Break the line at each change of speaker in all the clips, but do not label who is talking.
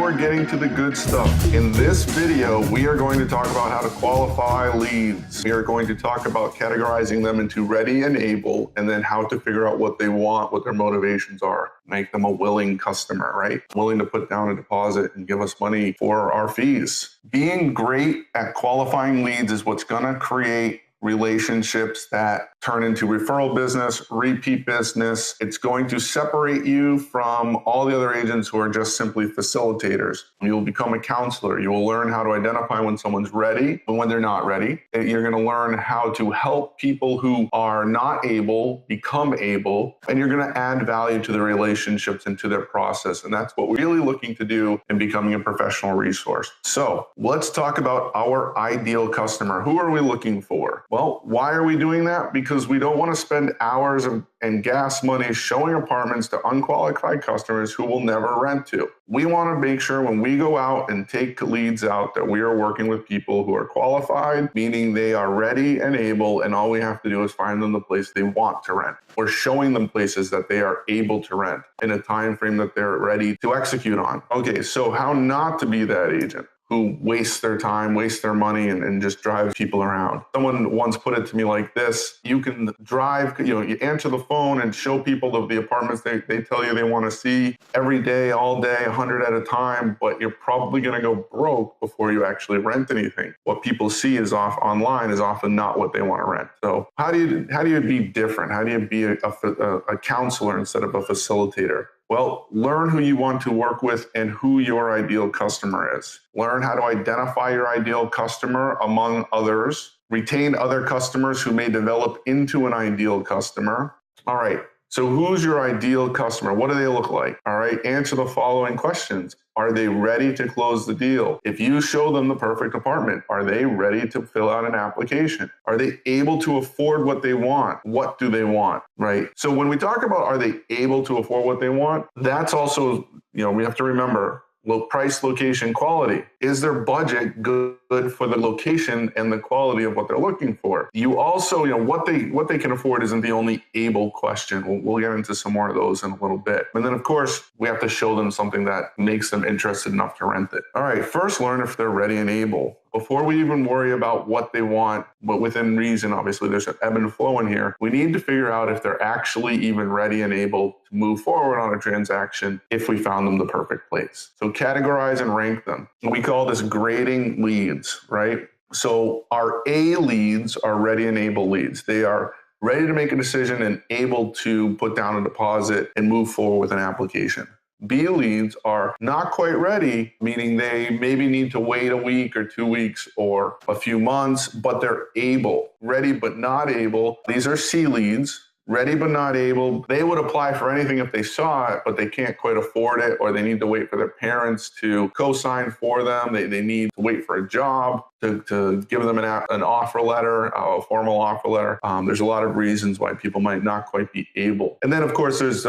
we're getting to the good stuff. In this video, we are going to talk about how to qualify leads. We are going to talk about categorizing them into ready and able, and then how to figure out what they want, what their motivations are. Make them a willing customer, right? Willing to put down a deposit and give us money for our fees. Being great at qualifying leads is what's going to create relationships that turn into referral business, repeat business. It's going to separate you from all the other agents who are just simply facilitators. You will become a counselor. You will learn how to identify when someone's ready and when they're not ready. You're going to learn how to help people who are not able become able, and you're going to add value to the relationships and to their process. And that's what we're really looking to do in becoming a professional resource. So let's talk about our ideal customer. Who are we looking for? Well, why are we doing that? Because we don't want to spend hours and gas money showing apartments to unqualified customers who will never rent to. We want to make sure when we go out and take leads out that we are working with people who are qualified, meaning they are ready and able, and all we have to do is find them the place they want to rent. We're showing them places that they are able to rent in a time frame that they're ready to execute on. Okay, so how not to be that agent who wastes their time, wastes their money, and just drives people around. Someone once put it to me like this: you can drive, you answer the phone and show people the apartments they tell you they want to see every day, all day, 100 at a time, but you're probably going to go broke before you actually rent anything. What people see is online is often not what they want to rent. So how do you be different? How do you be a counselor instead of a facilitator? Well, learn who you want to work with and who your ideal customer is. Learn how to identify your ideal customer among others. Retain other customers who may develop into an ideal customer. All right, so who's your ideal customer? What do they look like? All right, answer the following questions. Are they ready to close the deal? If you show them the perfect apartment, are they ready to fill out an application? Are they able to afford what they want? What do they want, right? So when we talk about are they able to afford what they want, that's also, we have to remember low price, location, quality. Is their budget good for the location and the quality of what they're looking for? You also, what they can afford isn't the only able question. We'll get into some more of those in a little bit. And then of course, we have to show them something that makes them interested enough to rent it. All right, first learn if they're ready and able. Before we even worry about what they want, but within reason, obviously there's an ebb and flow in here, we need to figure out if they're actually even ready and able to move forward on a transaction if we found them the perfect place. So categorize and rank them. We call this grading leads, right? So our A leads are ready and able leads. They are ready to make a decision and able to put down a deposit and move forward with an application. B leads are not quite ready, meaning they maybe need to wait a week or 2 weeks or a few months, but they're able. Ready but not able. These are C leads. Ready but not able. They would apply for anything if they saw it, but they can't quite afford it, or they need to wait for their parents to co-sign for them. They need to wait for a job to give them an offer letter, a formal offer letter. There's a lot of reasons why people might not quite be able. And then of course there's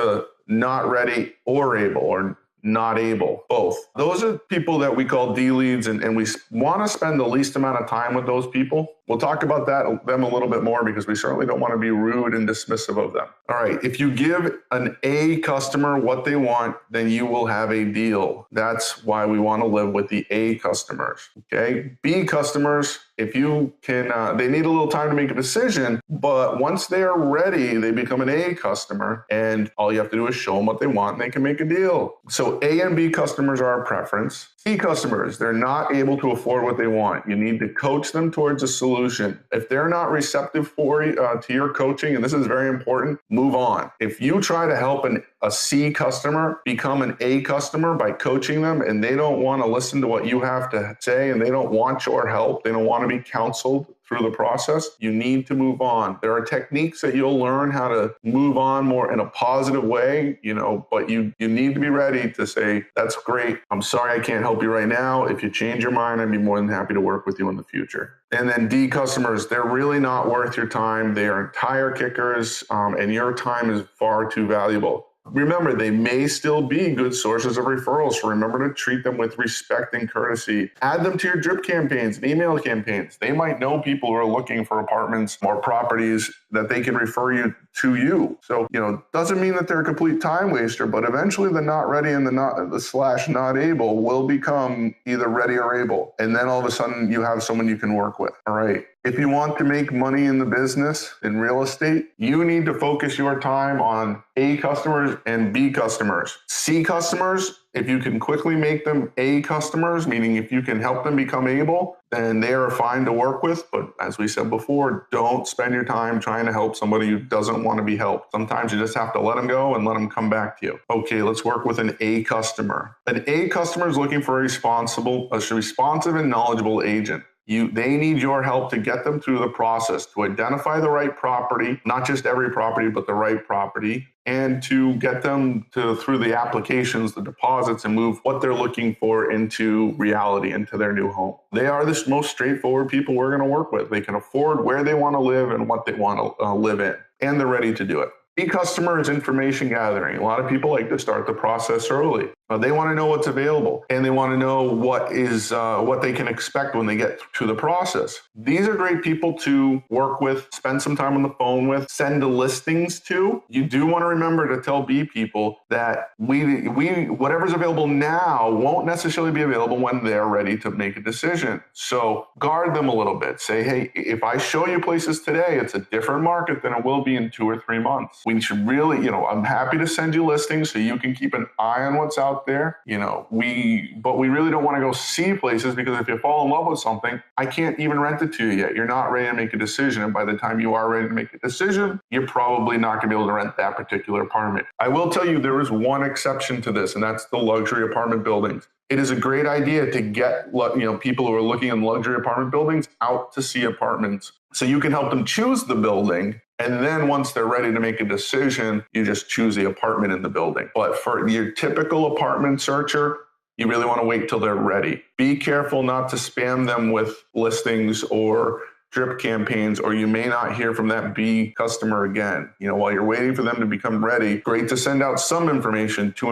not ready or able, or not able, both. Those are people that we call D leads, and we want to spend the least amount of time with those people. We'll talk about them a little bit more because we certainly don't want to be rude and dismissive of them. All right, if you give an A customer what they want, then you will have a deal. That's why we want to live with the A customers, okay? B customers, if you can, they need a little time to make a decision, but once they are ready, they become an A customer, and all you have to do is show them what they want and they can make a deal. So A and B customers are our preference. C customers, they're not able to afford what they want. You need to coach them towards a solution. If they're not receptive to your coaching, and this is very important, move on. If you try to help a C customer become an A customer by coaching them, and they don't want to listen to what you have to say, and they don't want your help, they don't want to be counseled through the process, you need to move on. There are techniques that you'll learn how to move on more in a positive way, but you need to be ready to say, that's great. I'm sorry I can't help you right now. If you change your mind, I'd be more than happy to work with you in the future. And then D customers, they're really not worth your time. They are tire kickers, and your time is far too valuable. Remember, they may still be good sources of referrals, so remember to treat them with respect and courtesy. Add them to your drip campaigns and email campaigns. They might know people who are looking for apartments or properties that they can refer you to you. So, doesn't mean that they're a complete time waster, but eventually the not ready and the not able will become either ready or able. And then all of a sudden you have someone you can work with. All right. If you want to make money in the business, in real estate, you need to focus your time on A customers and B customers. C customers, if you can quickly make them A customers, meaning if you can help them become able, then they are fine to work with. But as we said before, don't spend your time trying to help somebody who doesn't want to be helped. Sometimes you just have to let them go and let them come back to you. Okay, let's work with an A customer. An A customer is looking for a responsive and knowledgeable agent. They need your help to get them through the process, to identify the right property, not just every property, but the right property, and to get them through the applications, the deposits, and move what they're looking for into reality, into their new home. They are the most straightforward people we're going to work with. They can afford where they want to live and what they want to live in, and they're ready to do it. B customer is information gathering. A lot of people like to start the process early. They want to know what's available, and they want to know what they can expect when they get to the process. These are great people to work with, spend some time on the phone with, send listings to. You do want to remember to tell B people that whatever's available now won't necessarily be available when they're ready to make a decision. So guard them a little bit. Say, hey, if I show you places today, it's a different market than it will be in 2 or 3 months. We should really, I'm happy to send you listings so you can keep an eye on what's out there, but we really don't want to go see places, because if you fall in love with something, I can't even rent it to you yet. You're not ready to make a decision. And by the time you are ready to make a decision, you're probably not going to be able to rent that particular apartment. I will tell you, there is one exception to this, and that's the luxury apartment buildings. It is a great idea to get, people who are looking in luxury apartment buildings out to see apartments, so you can help them choose the building. And then once they're ready to make a decision, you just choose the apartment in the building. But for your typical apartment searcher, you really want to wait till they're ready. Be careful not to spam them with listings or drip campaigns, or you may not hear from that B customer again. While you're waiting for them to become ready, great to send out some information. Too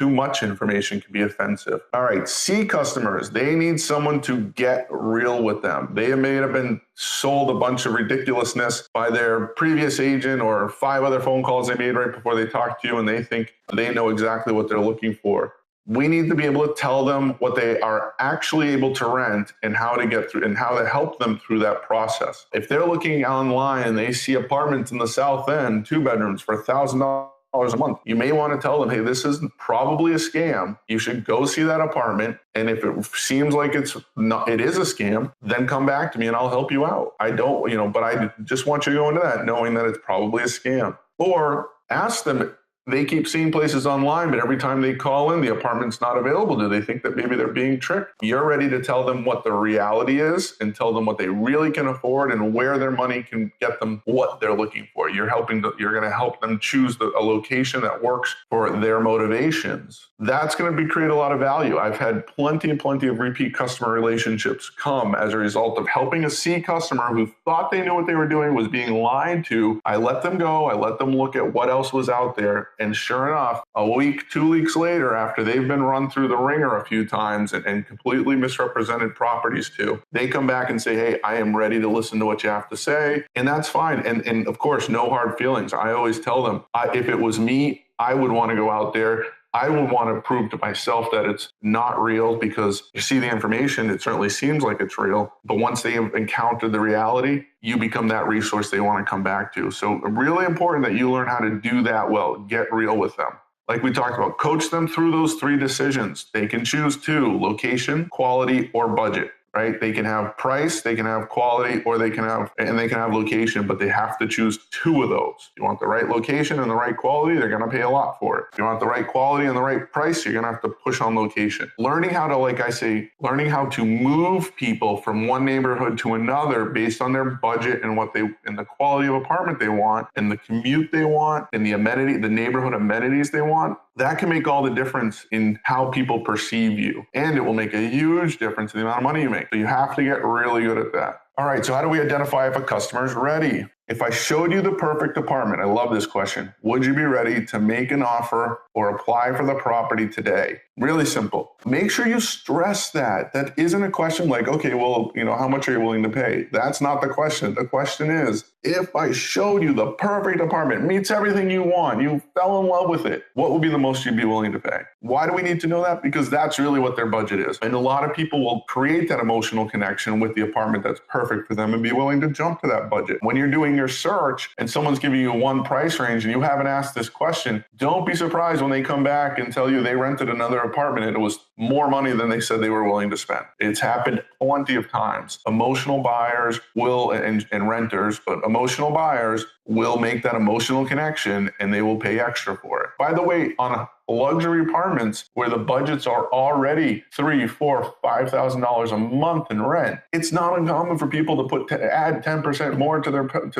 much information can be offensive. All right, C customers, they need someone to get real with them. They may have been sold a bunch of ridiculousness by their previous agent or 5 other phone calls they made right before they talked to you, and they think they know exactly what they're looking for. We need to be able to tell them what they are actually able to rent and how to get through and how to help them through that process. If they're looking online and they see apartments in the South End, 2 bedrooms for $1,000 a month, you may want to tell them, hey, this is probably a scam. You should go see that apartment. And if it seems like it is a scam, then come back to me and I'll help you out. But I just want you to go into that knowing that it's probably a scam. Or ask them, they keep seeing places online, but every time they call in, the apartment's not available. Do they think that maybe they're being tricked? You're ready to tell them what the reality is and tell them what they really can afford and where their money can get them what they're looking for. You're going to help them choose a location that works for their motivations. That's going to create a lot of value. I've had plenty of repeat customer relationships come as a result of helping a C customer who thought they knew what they were doing, was being lied to. I let them go. I let them look at what else was out there. And sure enough, a week, 2 weeks later, after they've been run through the ringer a few times and completely misrepresented properties too, they come back and say, hey, I am ready to listen to what you have to say. And that's fine. And of course, no hard feelings. I always tell them, if it was me, I would want to go out there. I would want to prove to myself that it's not real, because you see the information, it certainly seems like it's real. But once they have encountered the reality, you become that resource they want to come back to. So really important that you learn how to do that well, get real with them. Like we talked about, coach them through those 3 decisions. They can choose 2: location, quality, or budget. Right? They can have price, they can have quality, or they can have location, but they have to choose 2 of those. If you want the right location and the right quality, they're going to pay a lot for it. If you want the right quality and the right price, you're going to have to push on location. Learning how to move people from one neighborhood to another based on their budget and and the quality of apartment they want, and the commute they want, and the neighborhood amenities they want. That can make all the difference in how people perceive you. And it will make a huge difference in the amount of money you make. So you have to get really good at that. All right, so how do we identify if a customer is ready? If I showed you the perfect apartment, I love this question, would you be ready to make an offer or apply for the property today? Really simple. Make sure you stress that. That isn't a question like, okay, well, how much are you willing to pay? That's not the question. The question is, if I showed you the perfect apartment, meets everything you want, you fell in love with it, what would be the most you'd be willing to pay? Why do we need to know that? Because that's really what their budget is. And a lot of people will create that emotional connection with the apartment that's perfect for them and be willing to jump to that budget. When you're doing your search and someone's giving you one price range and you haven't asked this question, don't be surprised when they come back and tell you they rented another apartment and it was more money than they said they were willing to spend. It's happened plenty of times. Emotional buyers will, and renters, but emotional buyers will make that emotional connection and they will pay extra for it. By the way, on luxury apartments where the budgets are already $3,000, $4,000, $5,000 a month in rent, it's not uncommon for people to add 10% more to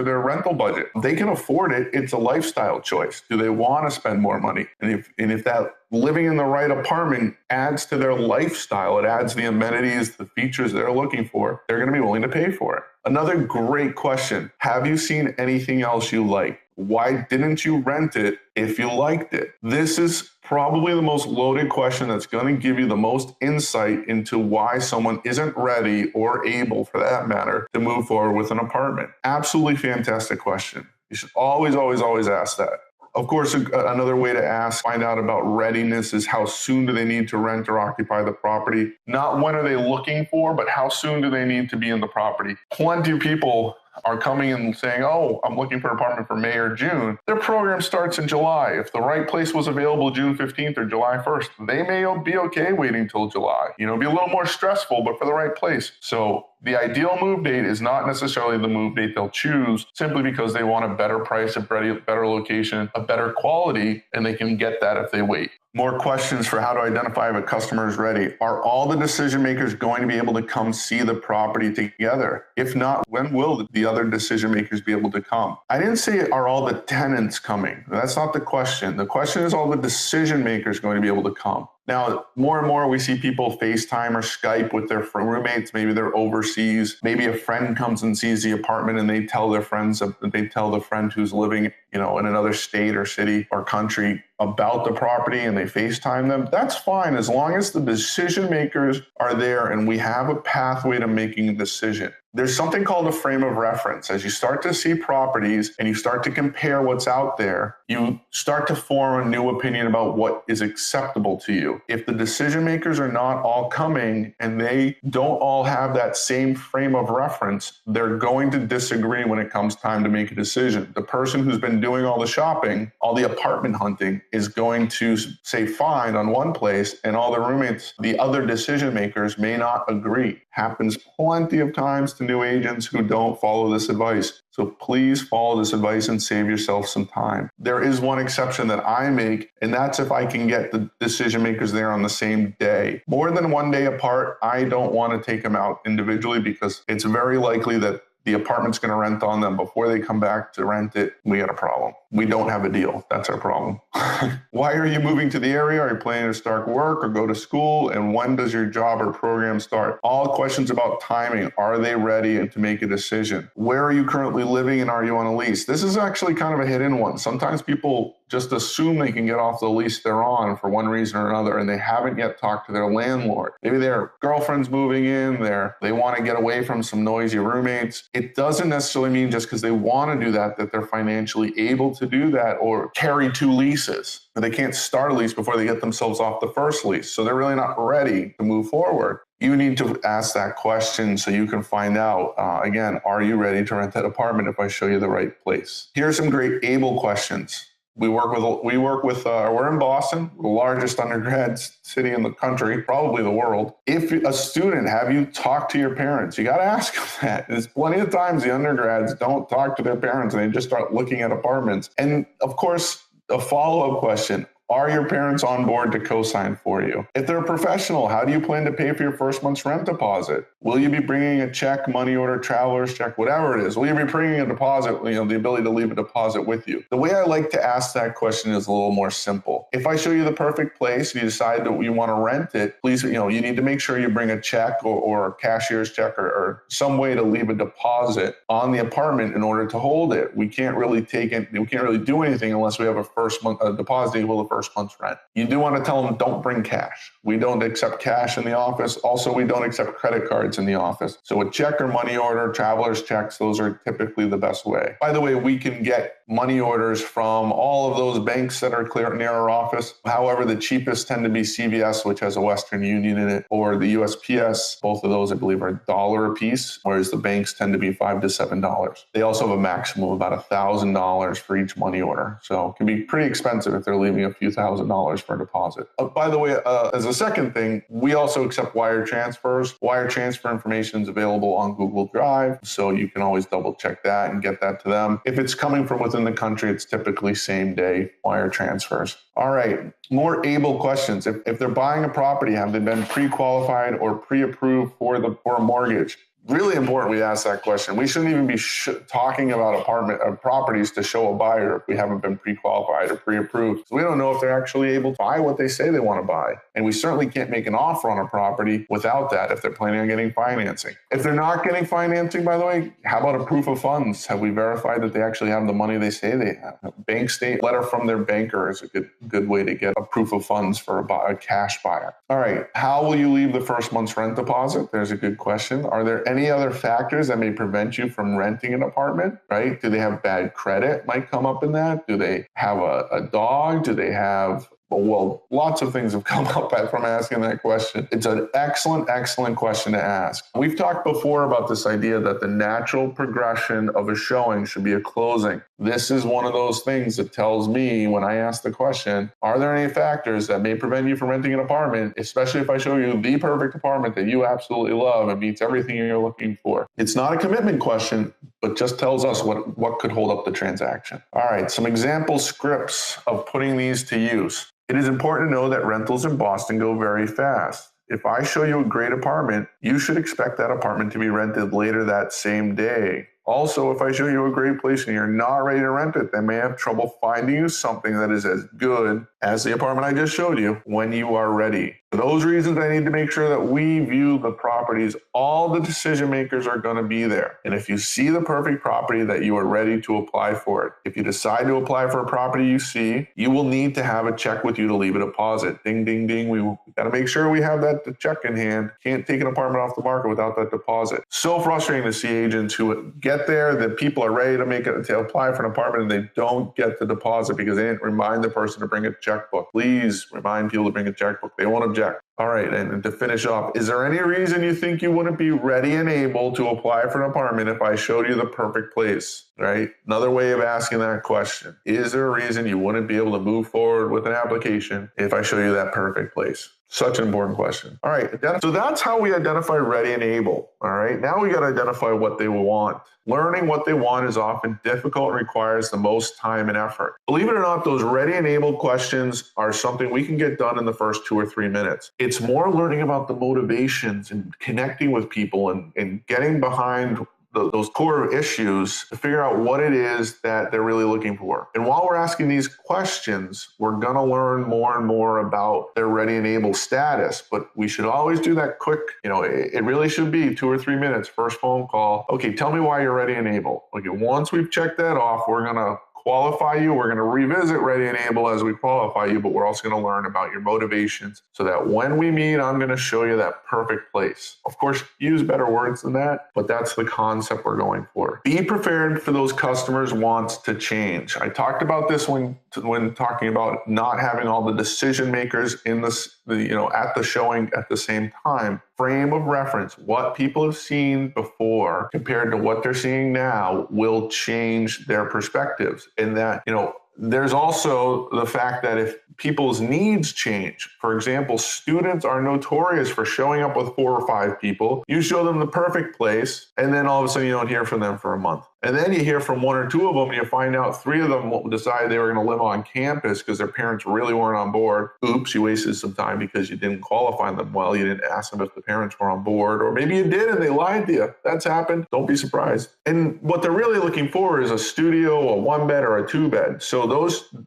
their rental budget. They can afford it. It's a lifestyle choice. Do they want to spend more money? And if that living in the right apartment adds to their lifestyle, it adds the amenities, the features they're looking for, they're going to be willing to pay for it. Another great question. Have you seen anything else you like? Why didn't you rent it if you liked it? This is probably the most loaded question that's going to give you the most insight into why someone isn't ready or able, for that matter, to move forward with an apartment. Absolutely fantastic question. You should always, always, always ask that. Of course, another way to find out about readiness is how soon do they need to rent or occupy the property? Not when are they looking for, but how soon do they need to be in the property? Plenty of people are coming and saying, oh, I'm looking for an apartment for May or June. Their program starts in July. If the right place was available June 15th or July 1st, they may be okay waiting till July. Be a little more stressful, but for the right place. So the ideal move date is not necessarily the move date they'll choose simply because they want a better price, a better location, a better quality, and they can get that if they wait. More questions for how to identify if a customer is ready. Are all the decision makers going to be able to come see the property together? If not, when will the other decision makers be able to come? I didn't say are all the tenants coming. That's not the question. The question is, all the decision makers going to be able to come? Now, more and more we see people FaceTime or Skype with their roommates. Maybe they're overseas. Maybe a friend comes and sees the apartment and they tell their friends, they tell the friend who's living, in another state or city or country about the property and they FaceTime them. That's fine as long as the decision makers are there and we have a pathway to making a decision. There's something called a frame of reference. As you start to see properties and you start to compare what's out there, you start to form a new opinion about what is acceptable to you. If the decision makers are not all coming and they don't all have that same frame of reference, they're going to disagree when it comes time to make a decision. The person who's been doing all the shopping, all the apartment hunting, is going to say fine on one place, and all the roommates, the other decision makers, may not agree. Happens plenty of times to new agents who don't follow this advice. So please follow this advice and save yourself some time. There is one exception that I make, and that's if I can get the decision makers there on the same day. More than one day apart, I don't want to take them out individually because it's very likely that the apartment's going to rent on them before they come back to rent it. We got a problem. We don't have a deal. That's our problem. Why are you moving to the area? Are you planning to start work or go to school? And when does your job or program start? All questions about timing. Are they ready to make a decision? Where are you currently living and are you on a lease? This is actually kind of a hidden one. Sometimes people just assume they can get off the lease they're on for one reason or another, and they haven't yet talked to their landlord. Maybe their girlfriend's moving in, they want to get away from some noisy roommates. It doesn't necessarily mean just because they want to do that they're financially able to do that or carry two leases. They can't start a lease before they get themselves off the first lease. So they're really not ready to move forward. You need to ask that question so you can find out, again, are you ready to rent that apartment if I show you the right place? Here are some great ABLE questions. We're in Boston, the largest undergrad city in the country, probably the world. If a student, have you talked to your parents? You got to ask them that. There's plenty of times the undergrads don't talk to their parents and they just start looking at apartments. And of course, a follow-up question, Are your parents on board to co-sign for you? If they're a professional, how do you plan to pay for your first month's rent deposit? Will you be bringing a check, money order, traveler's check, whatever it is? Will you be bringing a deposit, the ability to leave a deposit with you? The way I like to ask that question is a little more simple. If I show you the perfect place and you decide that you want to rent it, please, you need to make sure you bring a check or a cashier's check or some way to leave a deposit on the apartment in order to hold it. We can't really do anything unless we have a deposit equal to first month's rent. You do want to tell them don't bring cash. We don't accept cash in the office. Also, we don't accept credit cards in the office. So a check or money order, traveler's checks, those are typically the best way. By the way, we can get money orders from all of those banks that are near our office. However, the cheapest tend to be CVS, which has a Western Union in it, or the USPS. Both of those, I believe, are $1 a piece, whereas the banks tend to be $5 to $7. They also have a maximum of about $1,000 for each money order. So it can be pretty expensive if they're leaving a few $1,000s for a deposit. By the way, as a second thing, we also accept wire transfers. Wire transfer information is available on Google Drive, so you can always double check that and get that to them. If it's coming from within the country, it's typically same day wire transfers. All right, more able questions. If they're buying a property, have they been pre-qualified or pre-approved for a mortgage? Really important we ask that question. We shouldn't even be talking about properties to show a buyer if we haven't been pre-qualified or pre-approved. So we don't know if they're actually able to buy what they say they want to buy. And we certainly can't make an offer on a property without that if they're planning on getting financing. If they're not getting financing, by the way, how about a proof of funds? Have we verified that they actually have the money they say they have? A bank statement, letter from their banker is a good way to get a proof of funds for a cash buyer. All right, how will you leave the first month's rent deposit? There's a good question. Are there any other factors that may prevent you from renting an apartment, right? Do they have bad credit? Might come up in that. Do they have a dog? Do they have Well, lots of things have come up from asking that question. It's an excellent, excellent question to ask. We've talked before about this idea that the natural progression of a showing should be a closing. This is one of those things that tells me when I ask the question, are there any factors that may prevent you from renting an apartment, especially if I show you the perfect apartment that you absolutely love and meets everything you're looking for? It's not a commitment question, but just tells us what could hold up the transaction. All right, some example scripts of putting these to use. It is important to know that rentals in Boston go very fast. If I show you a great apartment, you should expect that apartment to be rented later that same day. Also, if I show you a great place and you're not ready to rent it, they may have trouble finding you something that is as good as the apartment I just showed you when you are ready. For those reasons, I need to make sure that we view the properties. All the decision makers are going to be there. And if you see the perfect property, that you are ready to apply for it. If you decide to apply for a property you see, you will need to have a check with you to leave a deposit. Ding, ding, ding. We got to make sure we have that check in hand. Can't take an apartment off the market without that deposit. So frustrating to see agents who get there, the people are ready to apply for an apartment, and they don't get the deposit because they didn't remind the person to bring a checkbook. Please remind people to bring a checkbook. They won't object. All right, and to finish off, is there any reason you think you wouldn't be ready and able to apply for an apartment if I showed you the perfect place, right? Another way of asking that question, is there a reason you wouldn't be able to move forward with an application if I show you that perfect place? Such an important question. All right, so that's how we identify ready and able. All right, now we got to identify what they want. Learning what they want is often difficult and requires the most time and effort. Believe it or not, those ready and able questions are something we can get done in the first 2 or 3 minutes. It's more learning about the motivations and connecting with people and getting behind those core issues to figure out what it is that they're really looking for. And while we're asking these questions, we're going to learn more and more about their ready and able status. But we should always do that quick. It really should be 2 or 3 minutes, first phone call. Okay, tell me why you're ready and able. Okay, once we've checked that off, we're going to qualify you. We're going to revisit ready and able as we qualify you, but we're also going to learn about your motivations so that when we meet, I'm going to show you that perfect place. Of course, use better words than that, but that's the concept we're going for. Be prepared for those customers' wants to change. I talked about this when talking about not having all the decision makers in at the showing at the same time. Frame of reference, what people have seen before compared to what they're seeing now will change their perspectives. And that, there's also the fact that if people's needs change, for example, students are notorious for showing up with 4 or 5 people. You show them the perfect place, and then all of a sudden you don't hear from them for a month. And then you hear from one or two of them, and you find out three of them decided they were going to live on campus because their parents really weren't on board. Oops, you wasted some time because you didn't qualify them well. You didn't ask them if the parents were on board, or maybe you did and they lied to you. That's happened. Don't be surprised. And what they're really looking for is a studio, a 1-bed, or a 2-bed. So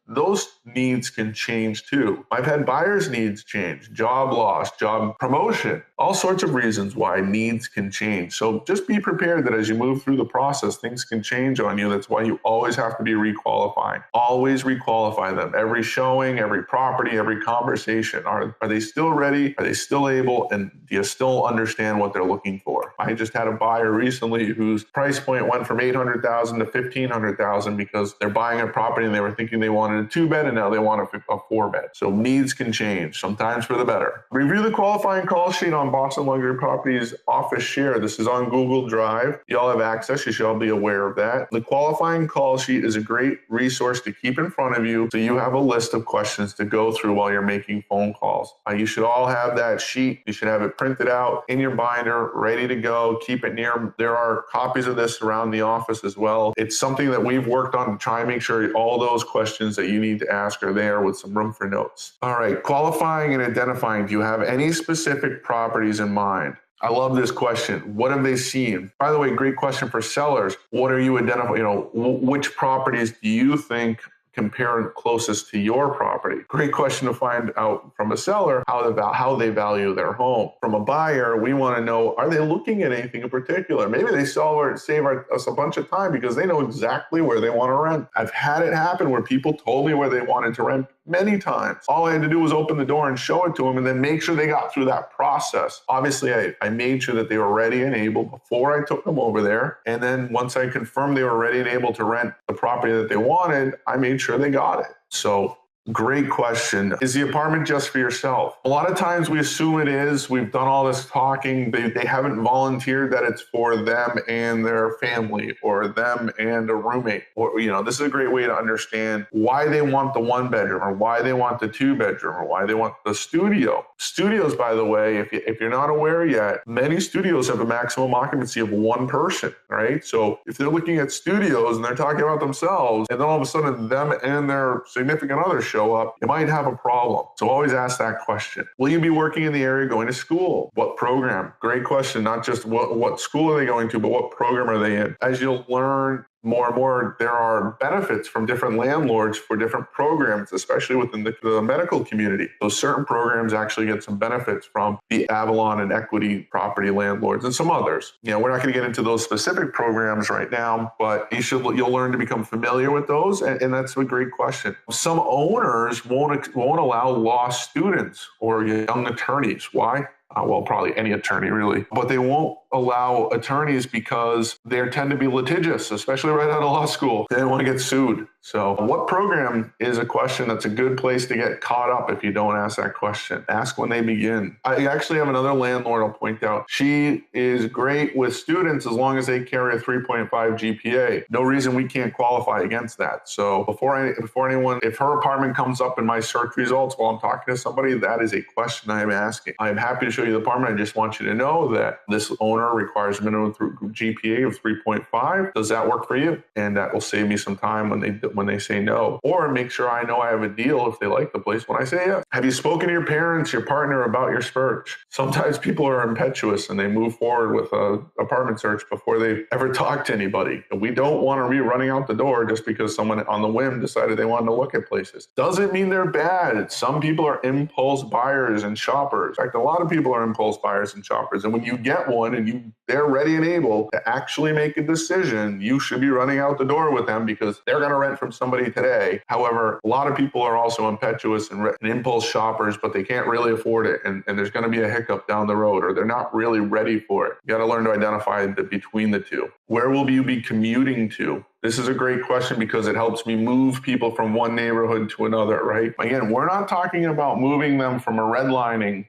those needs can change too. I've had buyers' needs change, job loss, job promotion, all sorts of reasons why needs can change. So just be prepared that as you move through the process, things can change on you. That's why you always have to be requalifying. Always requalify them. Every showing, every property, every conversation. Are they still ready? Are they still able? And do you still understand what they're looking for? I just had a buyer recently whose price point went from $800,000 to $1,500,000 because they're buying a property and they were thinking they wanted a 2-bed and now they want a 4-bed. So needs can change, sometimes for the better. Review the qualifying call sheet on Boston Luxury Properties Office Share. This is on Google Drive. You all have access. You should all be aware of that. The qualifying call sheet is a great resource to keep in front of you so you have a list of questions to go through while you're making phone calls. You should all have that sheet. You should have it printed out in your binder, ready to go. Keep it near. There are copies of this around the office as well. It's something that we've worked on to try and make sure all those questions that you need to ask are there with some room for notes. All right, qualifying and identifying. Do you have any specific properties in mind? I love this question. What have they seen? By the way, great question for sellers. What are you identifying? Which properties do you think compare closest to your property? Great question to find out from a seller how they value their home. From a buyer, we want to know, are they looking at anything in particular? Maybe they save us a bunch of time because they know exactly where they want to rent. I've had it happen where people told me where they wanted to rent many times. All I had to do was open the door and show it to them and then make sure they got through that process. Obviously, I made sure that they were ready and able before I took them over there. And then once I confirmed they were ready and able to rent the property that they wanted, I made sure they got it. So great question. Is the apartment just for yourself? A lot of times we assume it is. We've done all this talking. They haven't volunteered that it's for them and their family or them and a roommate. Or, this is a great way to understand why they want the 1-bedroom or why they want the 2-bedroom or why they want the studio. Studios, by the way, if you're not aware yet, many studios have a maximum occupancy of 1 person, right? So if they're looking at studios and they're talking about themselves and then all of a sudden them and their significant other show up, you might have a problem. So always ask that question. Will you be working in the area, going to school? What program? Great question. Not just what school are they going to, but what program are they in? As you'll learn more and more, there are benefits from different landlords for different programs, especially within the medical community. So certain programs actually get some benefits from the Avalon and Equity property landlords and some others. We're not going to get into those specific programs right now, but you'll learn to become familiar with those. And that's a great question. Some owners won't allow law students or young attorneys. Why? Well, probably any attorney really, but they won't allow attorneys because they tend to be litigious, especially right out of law school. They don't want to get sued. So what program is a question that's a good place to get caught up if you don't ask that question. Ask when they begin. I actually have another landlord I'll point out. She is great with students as long as they carry a 3.5 GPA. No reason we can't qualify against that. So before anyone, if her apartment comes up in my search results while I'm talking to somebody, that is a question I am asking. I am happy to show you the apartment. I just want you to know that this owner requires minimum GPA of 3.5. Does that work for you? And that will save me some time when they say no, or make sure I know I have a deal if they like the place when I say yes. Have you spoken to your parents, your partner about your search? Sometimes people are impetuous and they move forward with an apartment search before they ever talk to anybody. We don't want to be running out the door just because someone on the whim decided they wanted to look at places. Doesn't mean they're bad. Some people are impulse buyers and shoppers. In fact, a lot of people are impulse buyers and shoppers. And when you get one and they're ready and able to actually make a decision, you should be running out the door with them because they're going to rent from somebody today. However, a lot of people are also impetuous and impulse shoppers, but they can't really afford it. And there's going to be a hiccup down the road, or they're not really ready for it. You got to learn to identify between the two. Where will you be commuting to? This is a great question because it helps me move people from one neighborhood to another, right? Again, we're not talking about moving them from a redlining,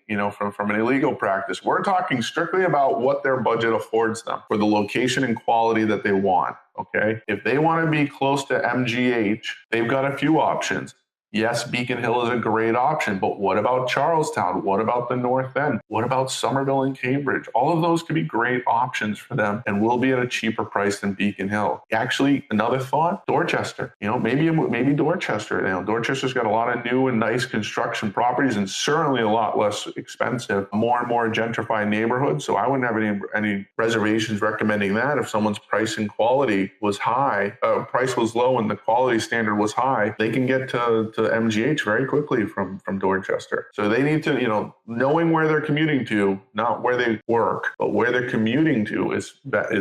from an illegal practice. We're talking strictly about what their budget affords them for the location and quality that they want, okay? If they want to be close to MGH, they've got a few options. Yes, Beacon Hill is a great option, but what about Charlestown? What about the North End? What about Somerville and Cambridge? All of those could be great options for them and will be at a cheaper price than Beacon Hill. Actually, another thought, Dorchester. Maybe Dorchester. Dorchester's got a lot of new and nice construction properties and certainly a lot less expensive, more and more gentrified neighborhoods. So I wouldn't have any reservations recommending that. If someone's price and quality was high, price was low and the quality standard was high, they can get to MGH very quickly from Dorchester. So they need to, knowing where they're commuting to, not where they work, but where they're commuting to is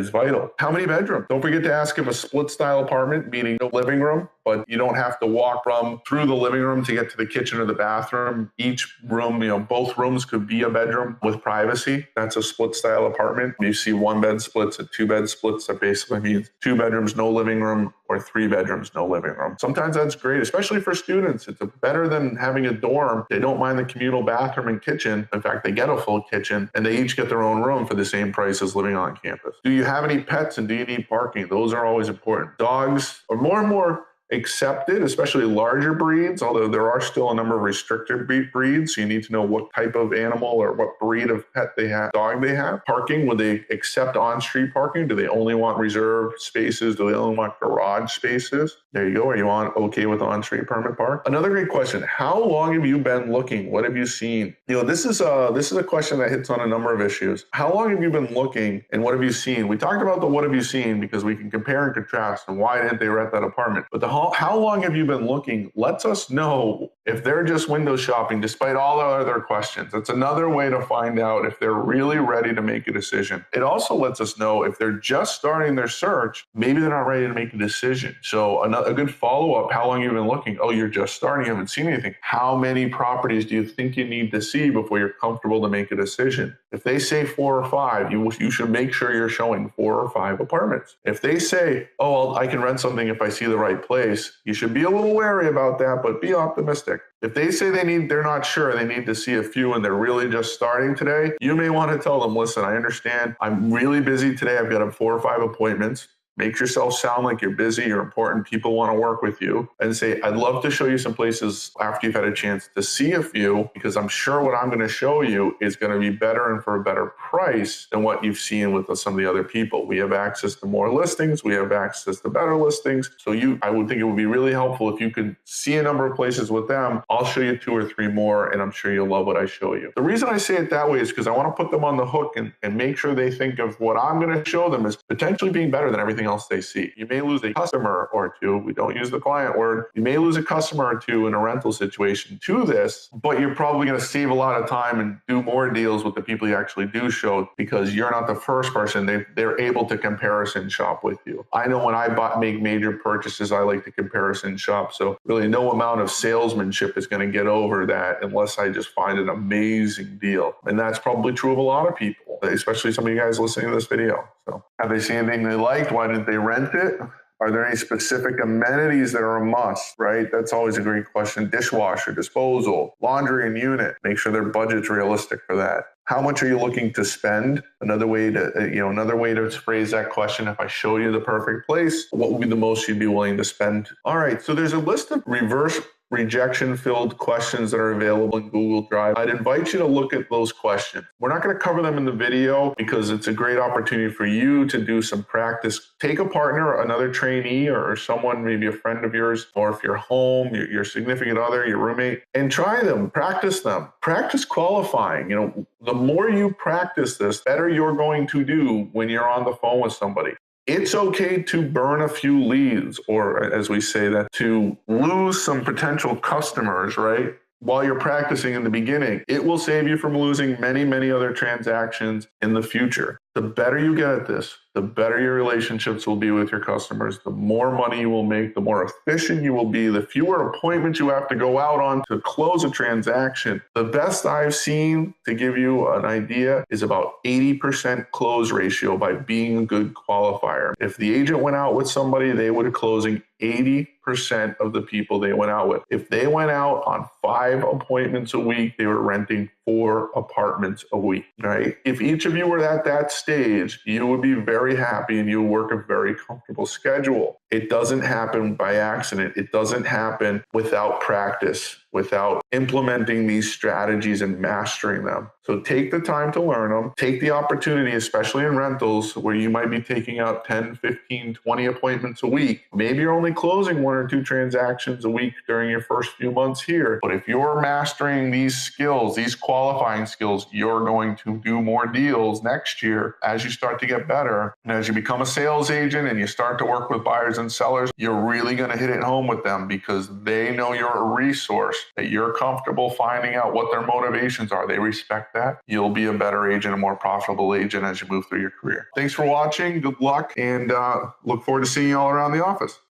vital. How many bedrooms? Don't forget to ask if a split style apartment, meaning no living room, but you don't have to walk through the living room to get to the kitchen or the bathroom. Each room, both rooms could be a bedroom with privacy. That's a split style apartment. You see 1-bed splits and 2-bed splits. That basically means 2 bedrooms, no living room, or 3 bedrooms, no living room. Sometimes that's great, especially for students. It's better than having a dorm. They don't mind the communal bathroom and kitchen. In fact, they get a full kitchen and they each get their own room for the same price as living on campus. Do you have any pets and do you need parking? Those are always important. Dogs are more and more accepted, especially larger breeds, although there are still a number of restricted breeds. So you need to know what type of animal or what breed of pet they have, dog they have. Parking, would they accept on-street parking? Do they only want reserved spaces? Do they only want garage spaces? There you go. Are you okay with on-street permit park? Another great question. How long have you been looking? What have you seen? This is a question that hits on a number of issues. How long have you been looking and what have you seen? We talked about the what have you seen because we can compare and contrast and why didn't they rent that apartment? But how long have you been looking lets us know if they're just window shopping despite all the other questions. It's another way to find out if they're really ready to make a decision. It also lets us know if they're just starting their search, maybe they're not ready to make a decision. So a good follow-up, how long have you been looking? Oh, you're just starting, you haven't seen anything. How many properties do you think you need to see before you're comfortable to make a decision? If they say 4 or 5, you should make sure you're showing 4 or 5 apartments. If they say, oh, I can rent something if I see the right place, you should be a little wary about that, but be optimistic. If they say they're not sure, they need to see a few and they're really just starting today, you may want to tell them, listen, I understand. I'm really busy today. I've got 4 or 5 appointments. Make yourself sound like you're busy, you're important, people want to work with you, and say, I'd love to show you some places after you've had a chance to see a few, because I'm sure what I'm going to show you is going to be better and for a better price than what you've seen with some of the other people. We have access to more listings, we have access to better listings. So I would think it would be really helpful if you could see a number of places with them. I'll show you 2 or 3 more, and I'm sure you'll love what I show you. The reason I say it that way is because I want to put them on the hook and make sure they think of what I'm going to show them as potentially being better than everything else they see. You may lose a customer or 2. We don't use the client word. You may lose a customer or 2 in a rental situation to this, but you're probably going to save a lot of time and do more deals with the people you actually do show because you're not the first person. They're able to comparison shop with you. I know when I make major purchases, I like to comparison shop. So really no amount of salesmanship is going to get over that unless I just find an amazing deal. And that's probably true of a lot of people, especially some of you guys listening to this video. So have they seen anything they liked? Why didn't they rent it? Are there any specific amenities that are a must, right? That's always a great question. Dishwasher, disposal, laundry and unit. Make sure their budget's realistic for that. How much are you looking to spend? Another way to phrase that question, if I show you the perfect place, what would be the most you'd be willing to spend? All right, so there's a list of reverse rejection-filled questions that are available in Google Drive. I'd invite you to look at those questions. We're not going to cover them in the video because it's a great opportunity for you to do some practice. Take a partner, another trainee, or someone, maybe a friend of yours, or if you're home, your significant other, your roommate, and try them, practice them. Practice qualifying. The more you practice this, better you're going to do when you're on the phone with somebody. It's okay to burn a few leads, or as we say that, to lose some potential customers, right? While you're practicing in the beginning, it will save you from losing many, many other transactions in the future. The better you get at this, the better your relationships will be with your customers, the more money you will make, the more efficient you will be, the fewer appointments you have to go out on to close a transaction. The best I've seen, to give you an idea, is about 80% close ratio by being a good qualifier. If the agent went out with somebody, they would be closing 80% of the people they went out with. If they went out on 5 appointments a week, they were renting 4 apartments a week, right? If each of you were at that stage, you would be very happy and you would work a very comfortable schedule. It doesn't happen by accident. It doesn't happen without practice, without implementing these strategies and mastering them. So take the time to learn them. Take the opportunity, especially in rentals, where you might be taking out 10, 15, 20 appointments a week. Maybe you're only closing 1 or 2 transactions a week during your first few months here. But if you're mastering these skills, these qualifying skills, you're going to do more deals next year as you start to get better. And as you become a sales agent and you start to work with buyers and sellers, you're really going to hit it home with them because they know you're a resource, that you're comfortable finding out what their motivations are. They respect that. You'll be a better agent, a more profitable agent as you move through your career. Thanks for watching. Good luck, and look forward to seeing you all around the office.